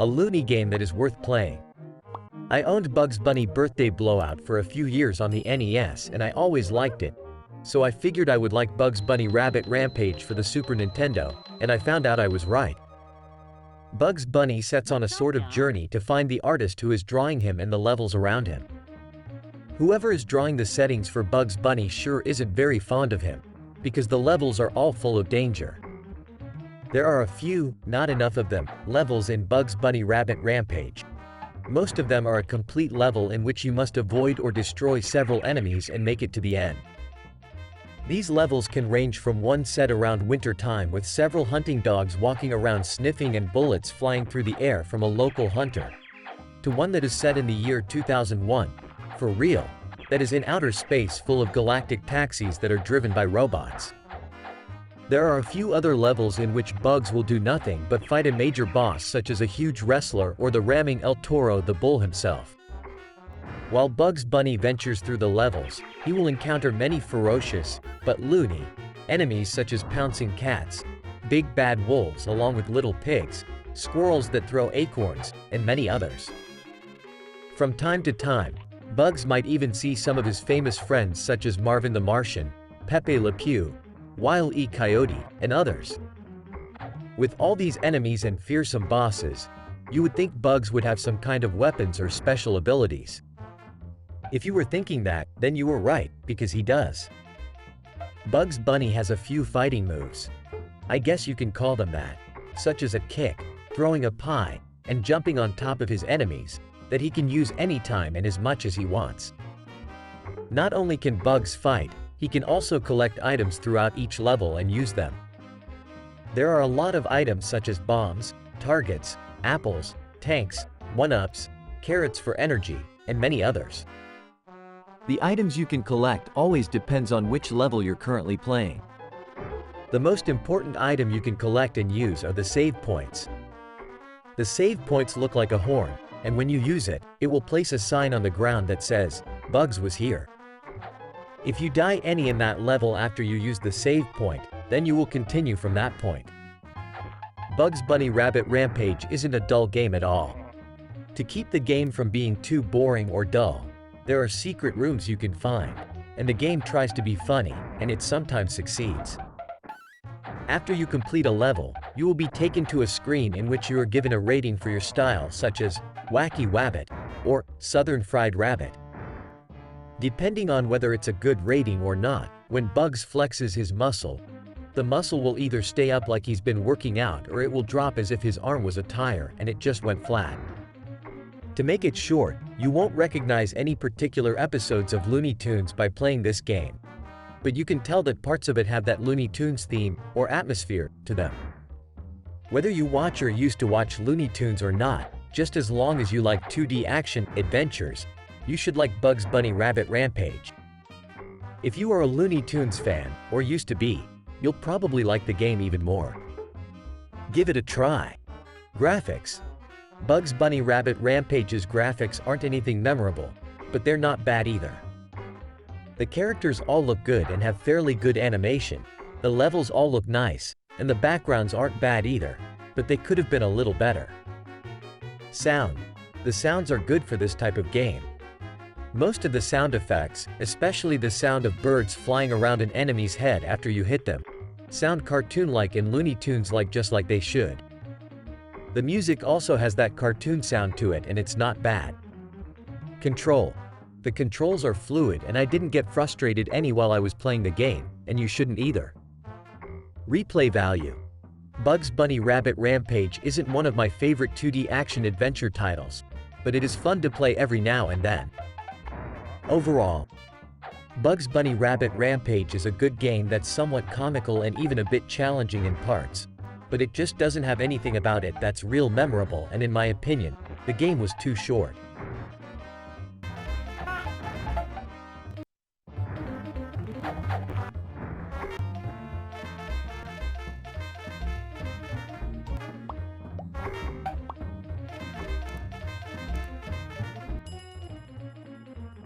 A loony game that is worth playing. I owned Bugs Bunny Birthday Blowout for a few years on the NES and I always liked it. So I figured I would like Bugs Bunny Rabbit Rampage for the Super Nintendo, and I found out I was right. Bugs Bunny sets on a sort of journey to find the artist who is drawing him and the levels around him. Whoever is drawing the settings for Bugs Bunny sure isn't very fond of him, because the levels are all full of danger. There are a few, not enough of them, levels in Bugs Bunny Rabbit Rampage. Most of them are a complete level in which you must avoid or destroy several enemies and make it to the end. These levels can range from one set around winter time with several hunting dogs walking around sniffing and bullets flying through the air from a local hunter, to one that is set in the year 2001, for real, that is in outer space full of galactic taxis that are driven by robots. There are a few other levels in which Bugs will do nothing but fight a major boss such as a huge wrestler or the ramming El Toro the bull himself. While Bugs Bunny ventures through the levels, he will encounter many ferocious, but loony, enemies such as pouncing cats, big bad wolves along with little pigs, squirrels that throw acorns, and many others. From time to time, Bugs might even see some of his famous friends such as Marvin the Martian, Pepe Le Pew, Wile E. Coyote, and others. With all these enemies and fearsome bosses, you would think Bugs would have some kind of weapons or special abilities. If you were thinking that, then you were right, because he does. Bugs Bunny has a few fighting moves. I guess you can call them that, such as a kick, throwing a pie, and jumping on top of his enemies, that he can use anytime and as much as he wants. Not only can Bugs fight, he can also collect items throughout each level and use them. There are a lot of items such as bombs, targets, apples, tanks, one-ups, carrots for energy, and many others. The items you can collect always depends on which level you're currently playing. The most important item you can collect and use are the save points. The save points look like a horn, and when you use it, it will place a sign on the ground that says, "Bugs was here." If you die any in that level after you use the save point, then you will continue from that point. Bugs Bunny Rabbit Rampage isn't a dull game at all. To keep the game from being too boring or dull, there are secret rooms you can find, and the game tries to be funny, and it sometimes succeeds. After you complete a level, you will be taken to a screen in which you are given a rating for your style such as Wacky Wabbit or Southern Fried Rabbit. Depending on whether it's a good rating or not, when Bugs flexes his muscle, the muscle will either stay up like he's been working out or it will drop as if his arm was a tire and it just went flat. To make it short, you won't recognize any particular episodes of Looney Tunes by playing this game. But you can tell that parts of it have that Looney Tunes theme or atmosphere to them. Whether you watch or used to watch Looney Tunes or not, just as long as you like 2D action adventures, you should like Bugs Bunny Rabbit Rampage. If you are a Looney Tunes fan, or used to be, you'll probably like the game even more. Give it a try. Graphics. Bugs Bunny Rabbit Rampage's graphics aren't anything memorable, but they're not bad either. The characters all look good and have fairly good animation, the levels all look nice, and the backgrounds aren't bad either, but they could have been a little better. Sound. The sounds are good for this type of game. Most of the sound effects, especially the sound of birds flying around an enemy's head after you hit them, sound cartoon-like and Looney Tunes like just like they should. The music also has that cartoon sound to it and it's not bad. Control. The controls are fluid and I didn't get frustrated any while I was playing the game, and you shouldn't either. Replay value. Bugs Bunny Rabbit Rampage isn't one of my favorite 2D action-adventure titles, but it is fun to play every now and then. Overall, Bugs Bunny Rabbit Rampage is a good game that's somewhat comical and even a bit challenging in parts, but it just doesn't have anything about it that's real memorable, and in my opinion, the game was too short.